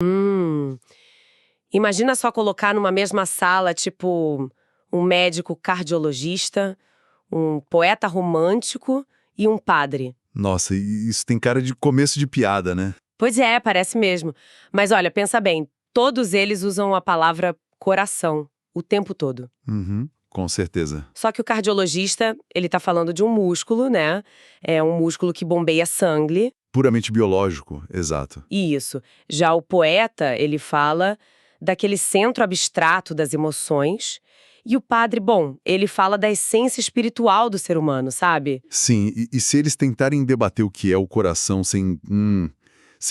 Hum. Imagina só colocar numa mesma sala, tipo, um médico cardiologista, um poeta romântico e um padre. Nossa, e isso tem cara de começo de piada, né? Pois é, parece mesmo. Mas olha, pensa bem, todos eles usam a palavra coração o tempo todo. Uhum, com certeza. Só que o cardiologista, ele tá falando de um músculo, né? É um músculo que bombeia sangue. Puramente biológico, exato. Isso. Já o poeta, ele fala daquele centro abstrato das emoções. E o padre, bom, ele fala da essência espiritual do ser humano, sabe? Sim, e se eles tentarem debater o que é o coração sem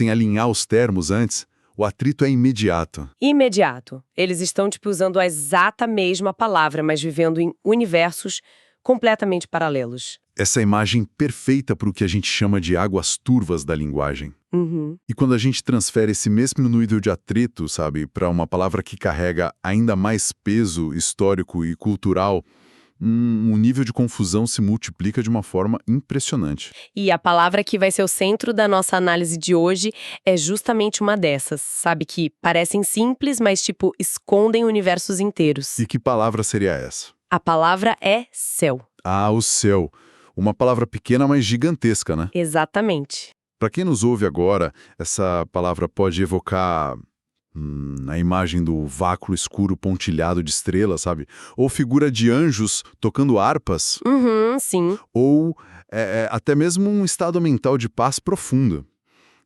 alinhar os termos antes, o atrito é imediato. Imediato. Eles estão, tipo, usando a exata mesma palavra, mas vivendo em universos completamente paralelos. Essa imagem perfeita para o que a gente chama de águas turvas da linguagem. Uhum. E quando a gente transfere esse mesmo nível de atrito, sabe, para uma palavra que carrega ainda mais peso histórico e cultural, o nível de confusão se multiplica de uma forma impressionante. E a palavra que vai ser o centro da nossa análise de hoje é justamente uma dessas, sabe? Que parecem simples, mas, tipo, escondem universos inteiros. E que palavra seria essa? A palavra é céu. Ah, o céu. Uma palavra pequena, mas gigantesca, né? Exatamente. Para quem nos ouve agora, essa palavra pode evocar a imagem do vácuo escuro pontilhado de estrelas, sabe? Ou figura de anjos tocando harpas, Uhum, sim. ou até mesmo um estado mental de paz profunda.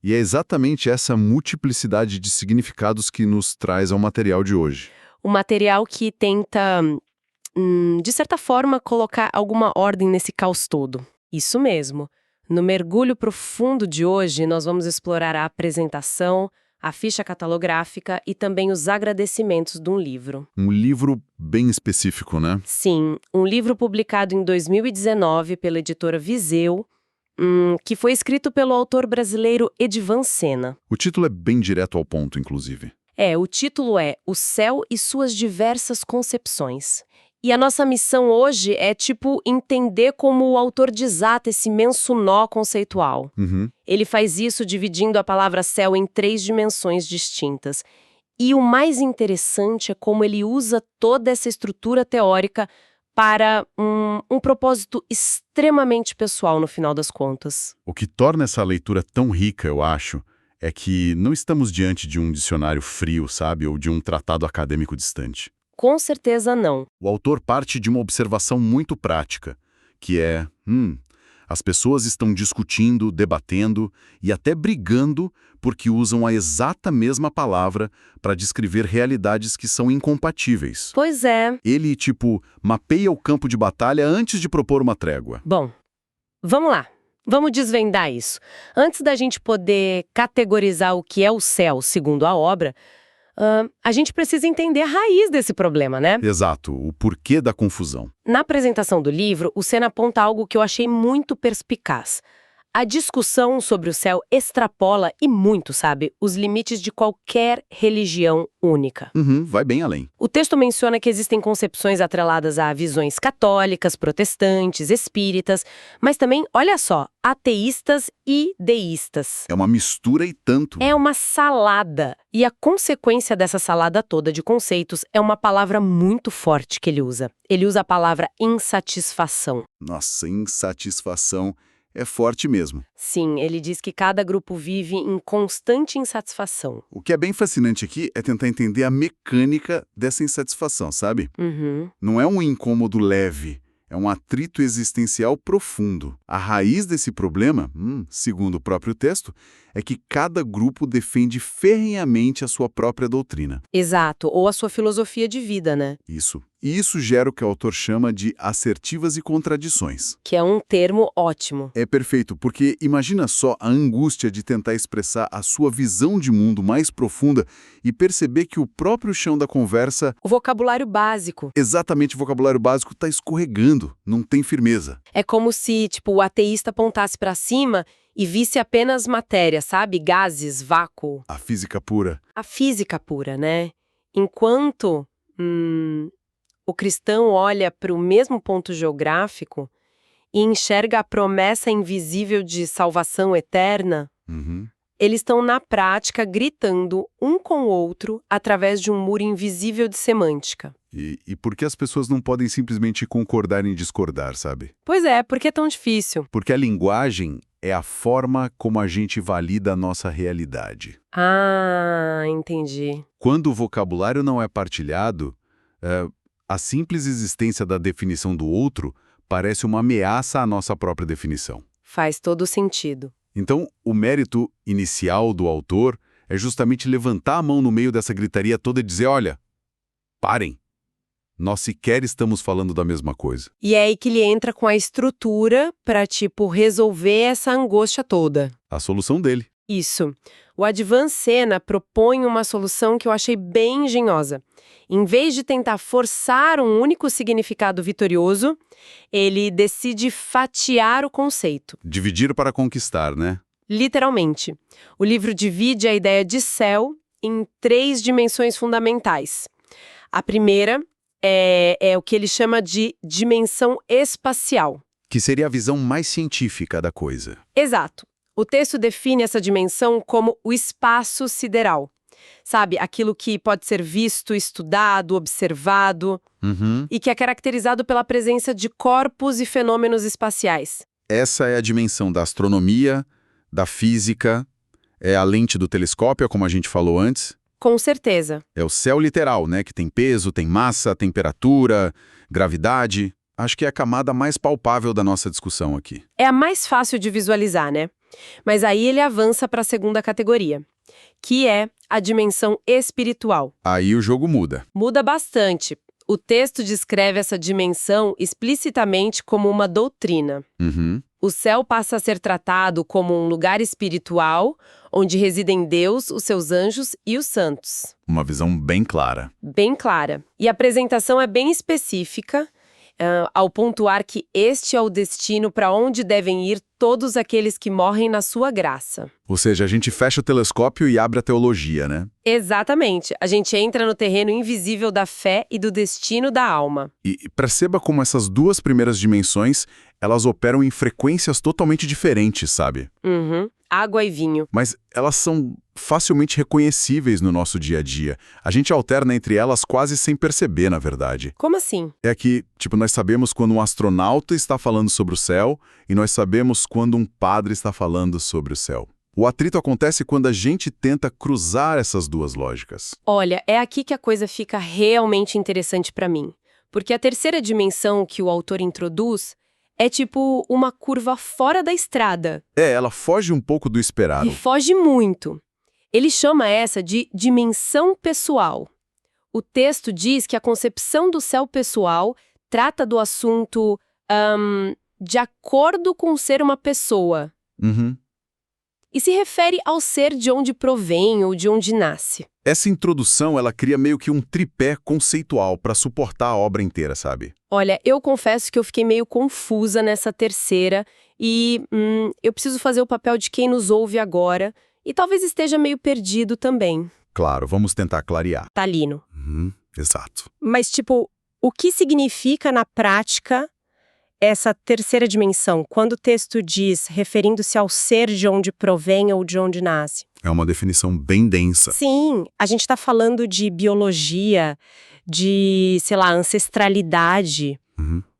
E é exatamente essa multiplicidade de significados que nos traz ao material de hoje. O material que tenta, de certa forma, colocar alguma ordem nesse caos todo. Isso mesmo. No mergulho profundo de hoje, nós vamos explorar a apresentação, a ficha catalográfica e também os agradecimentos de um livro. Um livro bem específico, né? Sim, um livro publicado em 2019 pela editora Viseu, que foi escrito pelo autor brasileiro Edivan Sena. O título é bem direto ao ponto, inclusive. O título é O Céu e Suas Diversas Concepções. E a nossa missão hoje é, tipo, entender como o autor desata esse imenso nó conceitual. Uhum. Ele faz isso dividindo a palavra céu em 3 dimensões distintas. E o mais interessante é como ele usa toda essa estrutura teórica para um propósito extremamente pessoal, no final das contas. O que torna essa leitura tão rica, eu acho, é que não estamos diante de um dicionário frio, sabe? Ou de um tratado acadêmico distante. Com certeza não. O autor parte de uma observação muito prática, que é, as pessoas estão discutindo, debatendo e até brigando porque usam a exata mesma palavra para descrever realidades que são incompatíveis. Pois é. Ele, tipo, mapeia o campo de batalha antes de propor uma trégua. Bom, vamos lá. Vamos desvendar isso. Antes da gente poder categorizar o que é o céu segundo a obra, a gente precisa entender a raiz desse problema, né? Exato, o porquê da confusão. Na apresentação do livro, o Sena aponta algo que eu achei muito perspicaz. A discussão sobre o céu extrapola, e muito, sabe, os limites de qualquer religião única. Vai bem além. O texto menciona que existem concepções atreladas a visões católicas, protestantes, espíritas, mas também, olha só, ateístas e deístas. É uma mistura e tanto. É uma salada. E a consequência dessa salada toda de conceitos é uma palavra muito forte que ele usa. Ele usa a palavra insatisfação. Nossa, insatisfação é forte mesmo. Sim, ele diz que cada grupo vive em constante insatisfação. O que é bem fascinante aqui é tentar entender a mecânica dessa insatisfação, sabe? Não é um incômodo leve, é um atrito existencial profundo. A raiz desse problema, segundo o próprio texto, é que cada grupo defende ferrenhamente a sua própria doutrina. Exato, ou a sua filosofia de vida, né? Isso. E isso gera o que o autor chama de assertivas e contradições. Que é um termo ótimo. É perfeito, porque imagina só a angústia de tentar expressar a sua visão de mundo mais profunda e perceber que o próprio chão da conversa, O vocabulário básico. exatamente o vocabulário básico, está escorregando, não tem firmeza. É como se, tipo, o ateísta apontasse pra cima e visse apenas matéria, sabe? Gases, vácuo. A física pura. A física pura, né? Enquanto o cristão olha para o mesmo ponto geográfico e enxerga a promessa invisível de salvação eterna, Eles estão, na prática, gritando um com o outro através de um muro invisível de semântica. E por que as pessoas não podem simplesmente concordar em discordar, sabe? Pois é, por que é tão difícil? Porque a linguagem é a forma como a gente valida a nossa realidade. Ah, entendi. Quando o vocabulário não é partilhado, a simples existência da definição do outro parece uma ameaça à nossa própria definição. Faz todo sentido. Então, o mérito inicial do autor é justamente levantar a mão no meio dessa gritaria toda e dizer, olha, parem, nós sequer estamos falando da mesma coisa. E é aí que ele entra com a estrutura para, resolver essa angústia toda. A solução dele. Isso. O Advan Sena propõe uma solução que eu achei bem engenhosa. Em vez de tentar forçar um único significado vitorioso, ele decide fatiar o conceito. Dividir para conquistar, né? Literalmente. O livro divide a ideia de céu em 3 dimensões fundamentais. A primeira é o que ele chama de dimensão espacial. Que seria a visão mais científica da coisa. Exato. O texto define essa dimensão como o espaço sideral. Sabe, aquilo que pode ser visto, estudado, observado, e que é caracterizado pela presença de corpos e fenômenos espaciais. Essa é a dimensão da astronomia, da física, é a lente do telescópio, como a gente falou antes. Com certeza. É o céu literal, né, que tem peso, tem massa, temperatura, gravidade. Acho que é a camada mais palpável da nossa discussão aqui. É a mais fácil de visualizar, né? Mas aí ele avança para a segunda categoria, que é a dimensão espiritual. Aí o jogo muda. Muda bastante. O texto descreve essa dimensão explicitamente como uma doutrina. O céu passa a ser tratado como um lugar espiritual, onde residem Deus, os seus anjos e os santos. Uma visão bem clara. Bem clara. E a apresentação é bem específica, ao pontuar que este é o destino para onde devem ir todos aqueles que morrem na sua graça. Ou seja, a gente fecha o telescópio e abre a teologia, né? Exatamente. A gente entra no terreno invisível da fé e do destino da alma. E perceba como essas duas primeiras dimensões, elas operam em frequências totalmente diferentes, sabe? Água e vinho. Mas elas são facilmente reconhecíveis no nosso dia a dia. A gente alterna entre elas quase sem perceber, na verdade. Como assim? É que, nós sabemos quando um astronauta está falando sobre o céu e nós sabemos quando um padre está falando sobre o céu. O atrito acontece quando a gente tenta cruzar essas duas lógicas. Olha, é aqui que a coisa fica realmente interessante para mim. Porque a terceira dimensão que o autor introduz é tipo uma curva fora da estrada. Ela foge um pouco do esperado. E foge muito. Ele chama essa de dimensão pessoal. O texto diz que a concepção do céu pessoal trata do assunto de acordo com ser uma pessoa. E se refere ao ser de onde provém ou de onde nasce. Essa introdução, ela cria meio que um tripé conceitual para suportar a obra inteira, sabe? Olha, eu confesso que eu fiquei meio confusa nessa terceira e eu preciso fazer o papel de quem nos ouve agora e talvez esteja meio perdido também. Claro, vamos tentar clarear. Talino. Exato. Mas, o que significa na prática essa terceira dimensão, quando o texto diz, referindo-se ao ser de onde provém ou de onde nasce? É uma definição bem densa. Sim, a gente está falando de biologia, de, ancestralidade,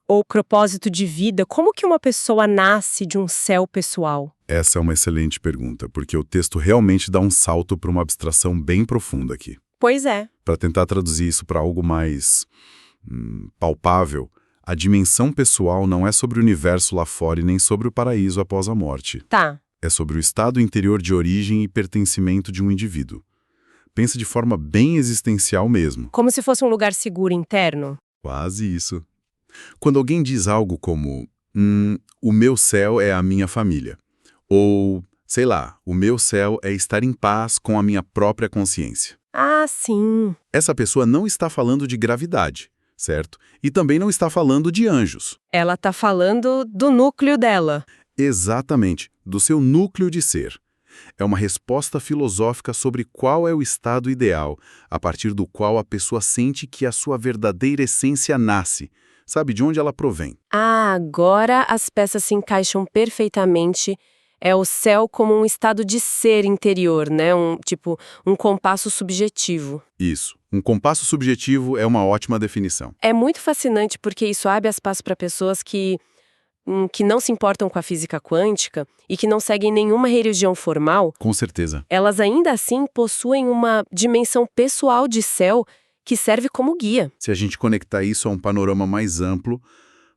ou propósito de vida. Como que uma pessoa nasce de um céu pessoal? Essa é uma excelente pergunta, porque o texto realmente dá um salto para uma abstração bem profunda aqui. Pois é. Para tentar traduzir isso para algo mais palpável, a dimensão pessoal não é sobre o universo lá fora e nem sobre o paraíso após a morte. Tá. É sobre o estado interior de origem e pertencimento de um indivíduo. Pensa de forma bem existencial mesmo. Como se fosse um lugar seguro interno? Quase isso. Quando alguém diz algo como, o meu céu é a minha família, ou, o meu céu é estar em paz com a minha própria consciência. Ah, sim. Essa pessoa não está falando de gravidade, certo? E também não está falando de anjos. Ela está falando do núcleo dela. Exatamente, do seu núcleo de ser. É uma resposta filosófica sobre qual é o estado ideal, a partir do qual a pessoa sente que a sua verdadeira essência nasce. Sabe de onde ela provém? Ah, agora as peças se encaixam perfeitamente. É o céu como um estado de ser interior, né? Um compasso subjetivo. Isso. Um compasso subjetivo é uma ótima definição. É muito fascinante porque isso abre espaço para pessoas que não se importam com a física quântica e que não seguem nenhuma religião formal. Com certeza. Elas ainda assim possuem uma dimensão pessoal de céu que serve como guia. Se a gente conectar isso a um panorama mais amplo,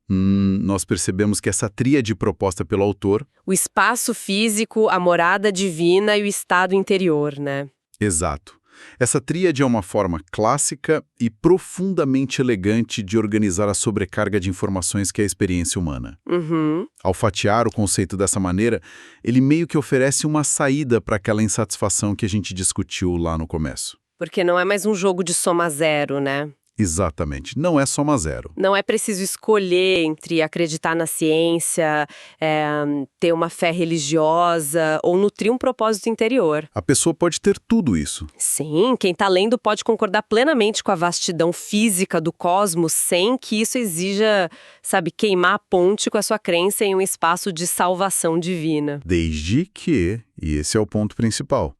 nós percebemos que essa tríade proposta pelo autor... O espaço físico, a morada divina e o estado interior, né? Exato. Essa tríade é uma forma clássica e profundamente elegante de organizar a sobrecarga de informações que é a experiência humana. Uhum. Ao fatiar o conceito dessa maneira, ele meio que oferece uma saída para aquela insatisfação que a gente discutiu lá no começo. Porque não é mais um jogo de soma zero, né? Exatamente. Não é soma zero. Não é preciso escolher entre acreditar na ciência, ter uma fé religiosa ou nutrir um propósito interior. A pessoa pode ter tudo isso. Sim, quem está lendo pode concordar plenamente com a vastidão física do cosmos sem que isso exija, queimar a ponte com a sua crença em um espaço de salvação divina. Desde que, e esse é o ponto principal,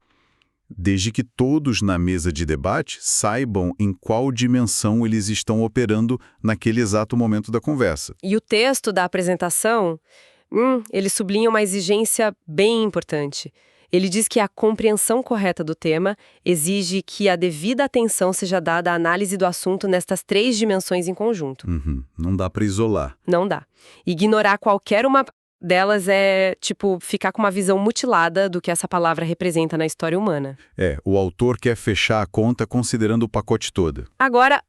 desde que todos na mesa de debate saibam em qual dimensão eles estão operando naquele exato momento da conversa. E o texto da apresentação, ele sublinha uma exigência bem importante. Ele diz que a compreensão correta do tema exige que a devida atenção seja dada à análise do assunto nestas 3 dimensões em conjunto. Não dá para isolar. Não dá. Ignorar qualquer uma delas é, ficar com uma visão mutilada do que essa palavra representa na história humana. O autor quer fechar a conta considerando o pacote todo. Agora,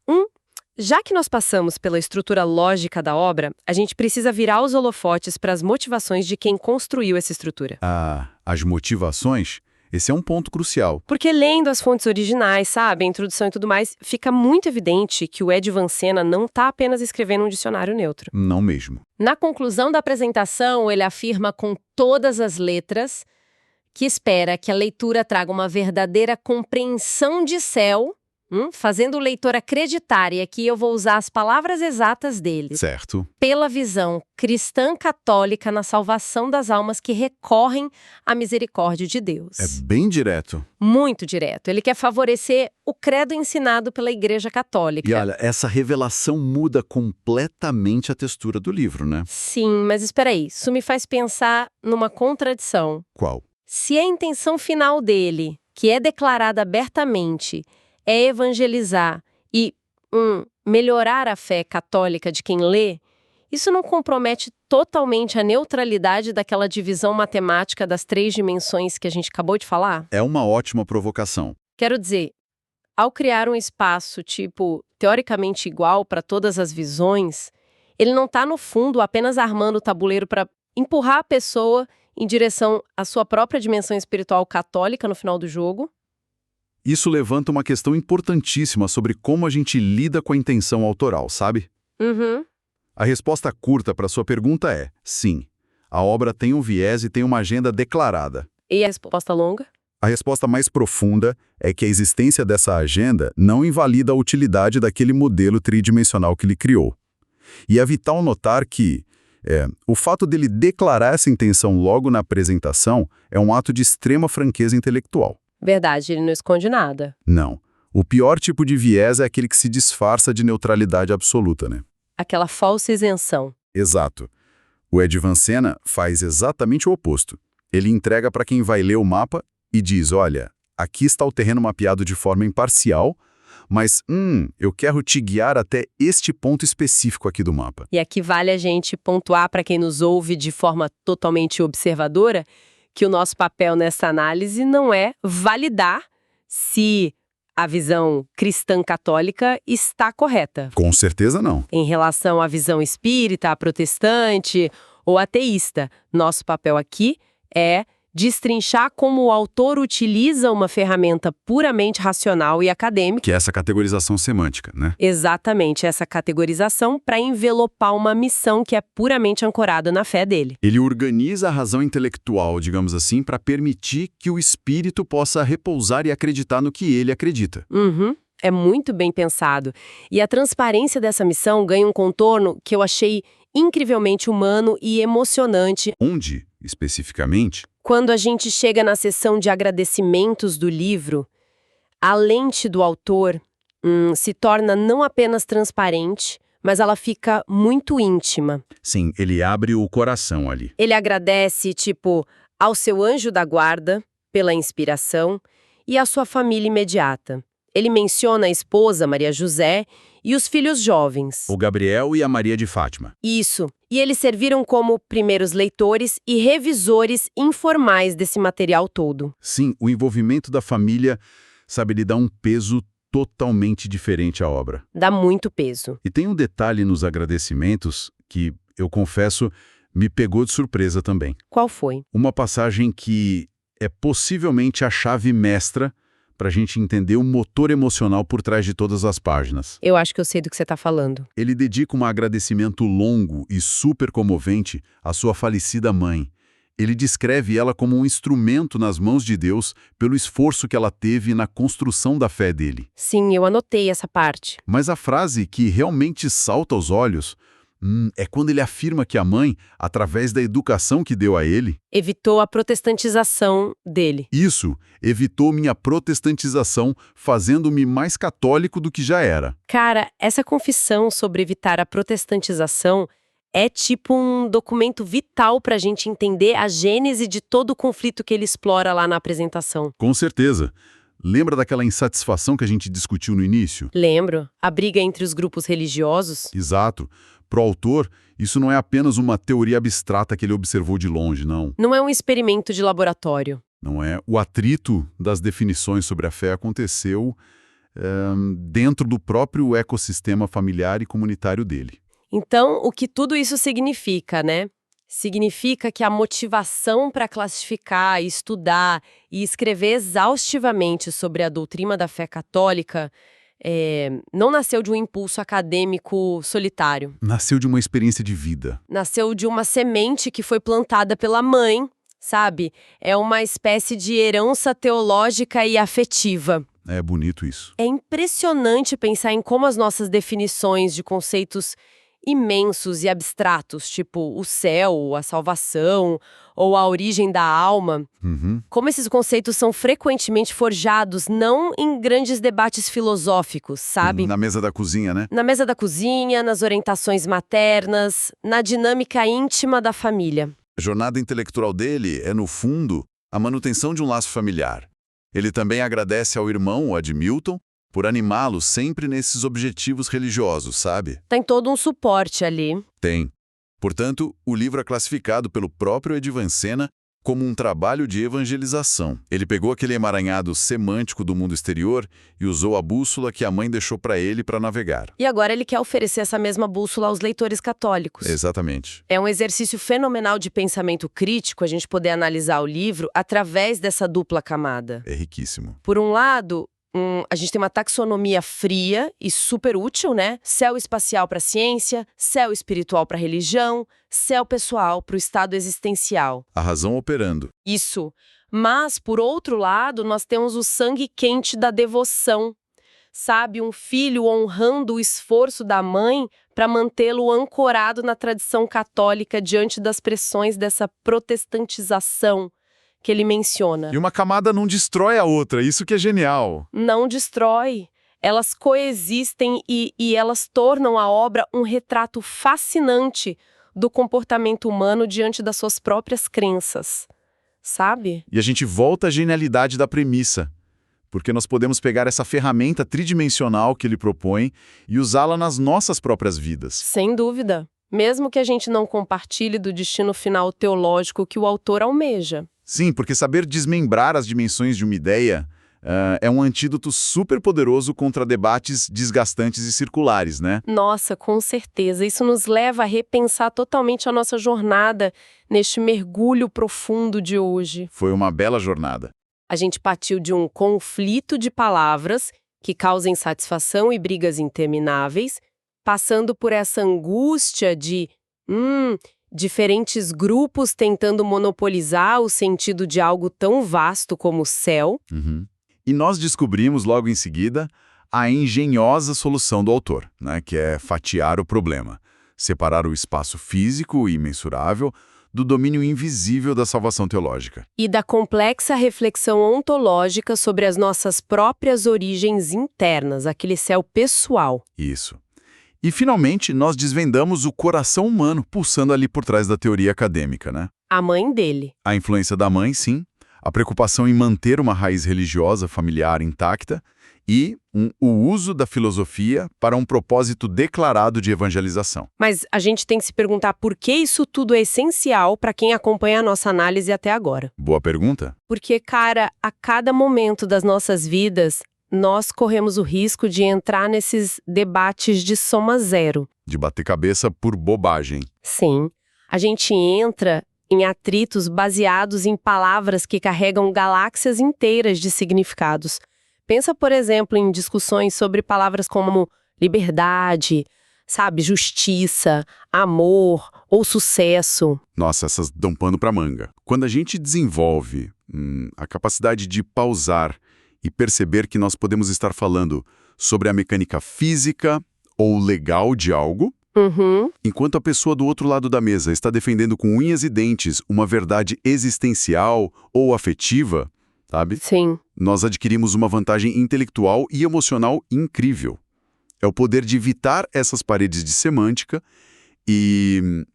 já que nós passamos pela estrutura lógica da obra, a gente precisa virar os holofotes para as motivações de quem construiu essa estrutura. As motivações? Esse é um ponto crucial. Porque lendo as fontes originais, a introdução e tudo mais, fica muito evidente que o Ed Van Sena não está apenas escrevendo um dicionário neutro. Não mesmo. Na conclusão da apresentação, ele afirma com todas as letras que espera que a leitura traga uma verdadeira compreensão de céu, fazendo o leitor acreditar, e aqui eu vou usar as palavras exatas dele. Certo. Pela visão cristã católica na salvação das almas que recorrem à misericórdia de Deus. É bem direto. Muito direto. Ele quer favorecer o credo ensinado pela Igreja Católica. E olha, essa revelação muda completamente a textura do livro, né? Sim, mas espera aí. Isso me faz pensar numa contradição. Qual? Se a intenção final dele, que é declarada abertamente, é evangelizar e melhorar a fé católica de quem lê, isso não compromete totalmente a neutralidade daquela divisão matemática das 3 dimensões que a gente acabou de falar? É uma ótima provocação. Quero dizer, ao criar um espaço, teoricamente igual para todas as visões, ele não está, no fundo, apenas armando o tabuleiro para empurrar a pessoa em direção à sua própria dimensão espiritual católica no final do jogo? Isso levanta uma questão importantíssima sobre como a gente lida com a intenção autoral, sabe? A resposta curta para sua pergunta é sim. A obra tem um viés e tem uma agenda declarada. E a resposta longa? A resposta mais profunda é que a existência dessa agenda não invalida a utilidade daquele modelo tridimensional que ele criou. E é vital notar que o fato dele declarar essa intenção logo na apresentação é um ato de extrema franqueza intelectual. Verdade, ele não esconde nada. Não. O pior tipo de viés é aquele que se disfarça de neutralidade absoluta, né? Aquela falsa isenção. Exato. O Ed Van Sena faz exatamente o oposto. Ele entrega para quem vai ler o mapa e diz, olha, aqui está o terreno mapeado de forma imparcial, mas, eu quero te guiar até este ponto específico aqui do mapa. E aqui vale a gente pontuar para quem nos ouve de forma totalmente observadora que o nosso papel nessa análise não é validar se a visão cristã católica está correta. Com certeza não. Em relação à visão espírita, protestante ou ateísta, nosso papel aqui é destrinchar como o autor utiliza uma ferramenta puramente racional e acadêmica. Que é essa categorização semântica, né? Exatamente, essa categorização para envelopar uma missão que é puramente ancorada na fé dele. Ele organiza a razão intelectual, digamos assim, para permitir que o espírito possa repousar e acreditar no que ele acredita. É muito bem pensado. E a transparência dessa missão ganha um contorno que eu achei incrivelmente humano e emocionante. Onde, especificamente? Quando a gente chega na seção de agradecimentos do livro, a lente do autor se torna não apenas transparente, mas ela fica muito íntima. Sim, ele abre o coração ali. Ele agradece, tipo, ao seu anjo da guarda, pela inspiração, e à sua família imediata. Ele menciona a esposa, Maria José, e os filhos jovens. O Gabriel e a Maria de Fátima. Isso. E eles serviram como primeiros leitores e revisores informais desse material todo. Sim, o envolvimento da família, sabe, lhe dá um peso totalmente diferente à obra. Dá muito peso. E tem um detalhe nos agradecimentos que, eu confesso, me pegou de surpresa também. Qual foi? Uma passagem que é possivelmente a chave mestra para a gente entender o motor emocional por trás de todas as páginas. Eu acho que eu sei do que você está falando. Ele dedica um agradecimento longo e super comovente à sua falecida mãe. Ele descreve ela como um instrumento nas mãos de Deus pelo esforço que ela teve na construção da fé dele. Sim, eu anotei essa parte. Mas a frase que realmente salta aos olhos é quando ele afirma que a mãe, através da educação que deu a ele, Evitou a protestantização dele. isso evitou minha protestantização, fazendo-me mais católico do que já era. Cara, essa confissão sobre evitar a protestantização é tipo um documento vital para a gente entender a gênese de todo o conflito que ele explora lá na apresentação. Com certeza. Lembra daquela insatisfação que a gente discutiu no início? Lembro, a briga entre os grupos religiosos? Exato. Pro autor, isso não é apenas uma teoria abstrata que ele observou de longe, não. Não é um experimento de laboratório. Não é. O atrito das definições sobre a fé aconteceu dentro do próprio ecossistema familiar e comunitário dele. Então, o que tudo isso significa, né? Significa que a motivação para classificar, estudar e escrever exaustivamente sobre a doutrina da fé católica não nasceu de um impulso acadêmico solitário. Nasceu de uma experiência de vida. Nasceu de uma semente que foi plantada pela mãe, sabe? É uma espécie de herança teológica e afetiva. É bonito isso. É impressionante pensar em como as nossas definições de conceitos imensos e abstratos, tipo o céu, a salvação ou a origem da alma, como esses conceitos são frequentemente forjados não em grandes debates filosóficos, sabe? Na mesa da cozinha, né? Na mesa da cozinha, nas orientações maternas, na dinâmica íntima da família. A jornada intelectual dele é, no fundo, a manutenção de um laço familiar. Ele também agradece ao irmão, o Admilton, por animá-lo sempre nesses objetivos religiosos, sabe? Tem todo um suporte ali. Tem. Portanto, o livro é classificado pelo próprio Edvancena como um trabalho de evangelização. Ele pegou aquele emaranhado semântico do mundo exterior e usou a bússola que a mãe deixou para ele para navegar. E agora ele quer oferecer essa mesma bússola aos leitores católicos. Exatamente. É um exercício fenomenal de pensamento crítico a gente poder analisar o livro através dessa dupla camada. É riquíssimo. Por um lado, a gente tem uma taxonomia fria e super útil, né? Céu espacial para a ciência, céu espiritual para a religião, céu pessoal para o estado existencial. A razão operando. Isso. Mas, por outro lado, nós temos o sangue quente da devoção. Sabe, um filho honrando o esforço da mãe para mantê-lo ancorado na tradição católica diante das pressões dessa protestantização que ele menciona. E uma camada não destrói a outra, isso que é genial. Não destrói. Elas coexistem e elas tornam a obra um retrato fascinante do comportamento humano diante das suas próprias crenças. Sabe? E a gente volta à genialidade da premissa, porque nós podemos pegar essa ferramenta tridimensional que ele propõe e usá-la nas nossas próprias vidas. Sem dúvida. Mesmo que a gente não compartilhe do destino final teológico que o autor almeja. Sim, porque saber desmembrar as dimensões de uma ideia é um antídoto super poderoso contra debates desgastantes e circulares, né? Nossa, com certeza. Isso nos leva a repensar totalmente a nossa jornada neste mergulho profundo de hoje. Foi uma bela jornada. A gente partiu de um conflito de palavras que causa insatisfação e brigas intermináveis, passando por essa angústia de diferentes grupos tentando monopolizar o sentido de algo tão vasto como o céu. E nós descobrimos logo em seguida a engenhosa solução do autor, né, que é fatiar o problema. separar o espaço físico e mensurável do domínio invisível da salvação teológica. E da complexa reflexão ontológica sobre as nossas próprias origens internas, aquele céu pessoal. Isso. E, finalmente, nós desvendamos o coração humano pulsando ali por trás da teoria acadêmica, né? A mãe dele. A influência da mãe, sim, a preocupação em manter uma raiz religiosa familiar intacta e o uso da filosofia para um propósito declarado de evangelização. Mas a gente tem que se perguntar por que isso tudo é essencial para quem acompanha a nossa análise até agora. Boa pergunta. Porque, cara, a cada momento das nossas vidas, nós corremos o risco de entrar nesses debates de soma zero. De bater cabeça por bobagem. Sim, a gente entra em atritos baseados em palavras que carregam galáxias inteiras de significados. Pensa, por exemplo, em discussões sobre palavras como liberdade, sabe, justiça, amor ou sucesso. Nossa, essas dão pano pra manga. Quando a gente desenvolve a capacidade de pausar e perceber que nós podemos estar falando sobre a mecânica física ou legal de algo, enquanto a pessoa do outro lado da mesa está defendendo com unhas e dentes uma verdade existencial ou afetiva, sabe? Sim. Nós adquirimos uma vantagem intelectual e emocional incrível. É o poder de evitar essas paredes de semântica e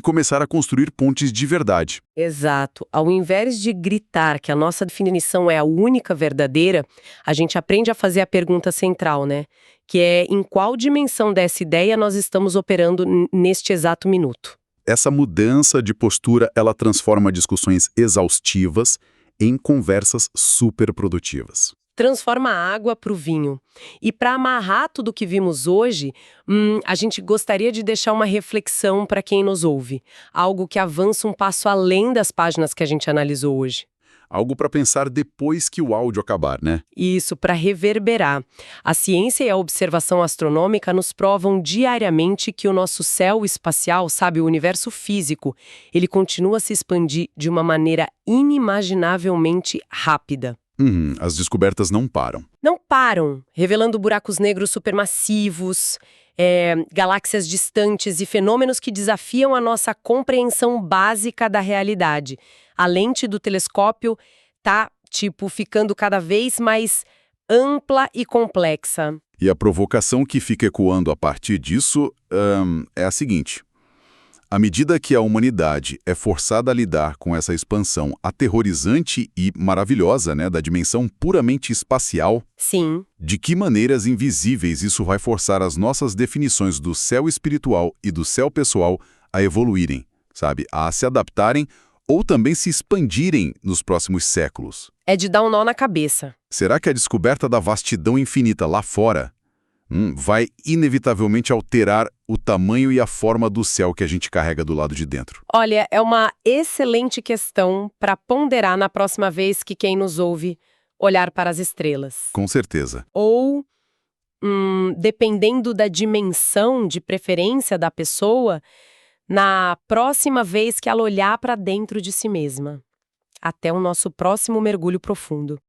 começar a construir pontes de verdade. Exato. Ao invés de gritar que a nossa definição é a única verdadeira, a gente aprende a fazer a pergunta central, né? Que é em qual dimensão dessa ideia nós estamos operando neste exato minuto. Essa mudança de postura, ela transforma discussões exaustivas em conversas super produtivas. Transforma a água para o vinho. E para amarrar tudo o que vimos hoje, a gente gostaria de deixar uma reflexão para quem nos ouve. Algo que avança um passo além das páginas que a gente analisou hoje. Algo para pensar depois que o áudio acabar, né? Isso, para reverberar. A ciência e a observação astronômica nos provam diariamente que o nosso céu espacial, sabe, o universo físico, ele continua a se expandir de uma maneira inimaginavelmente rápida. As descobertas não param. Não param, revelando buracos negros supermassivos, galáxias distantes e fenômenos que desafiam a nossa compreensão básica da realidade. A lente do telescópio tá, ficando cada vez mais ampla e complexa. E a provocação que fica ecoando a partir disso é a seguinte. À medida que a humanidade é forçada a lidar com essa expansão aterrorizante e maravilhosa, né, da dimensão puramente espacial, sim, de que maneiras invisíveis isso vai forçar as nossas definições do céu espiritual e do céu pessoal a evoluírem, sabe, a se adaptarem ou também se expandirem nos próximos séculos. É de dar um nó na cabeça. Será que a descoberta da vastidão infinita lá fora vai inevitavelmente alterar o tamanho e a forma do céu que a gente carrega do lado de dentro? Olha, é uma excelente questão para ponderar na próxima vez que quem nos ouve olhar para as estrelas. Com certeza. Ou, dependendo da dimensão de preferência da pessoa, na próxima vez que ela olhar para dentro de si mesma. Até o nosso próximo mergulho profundo.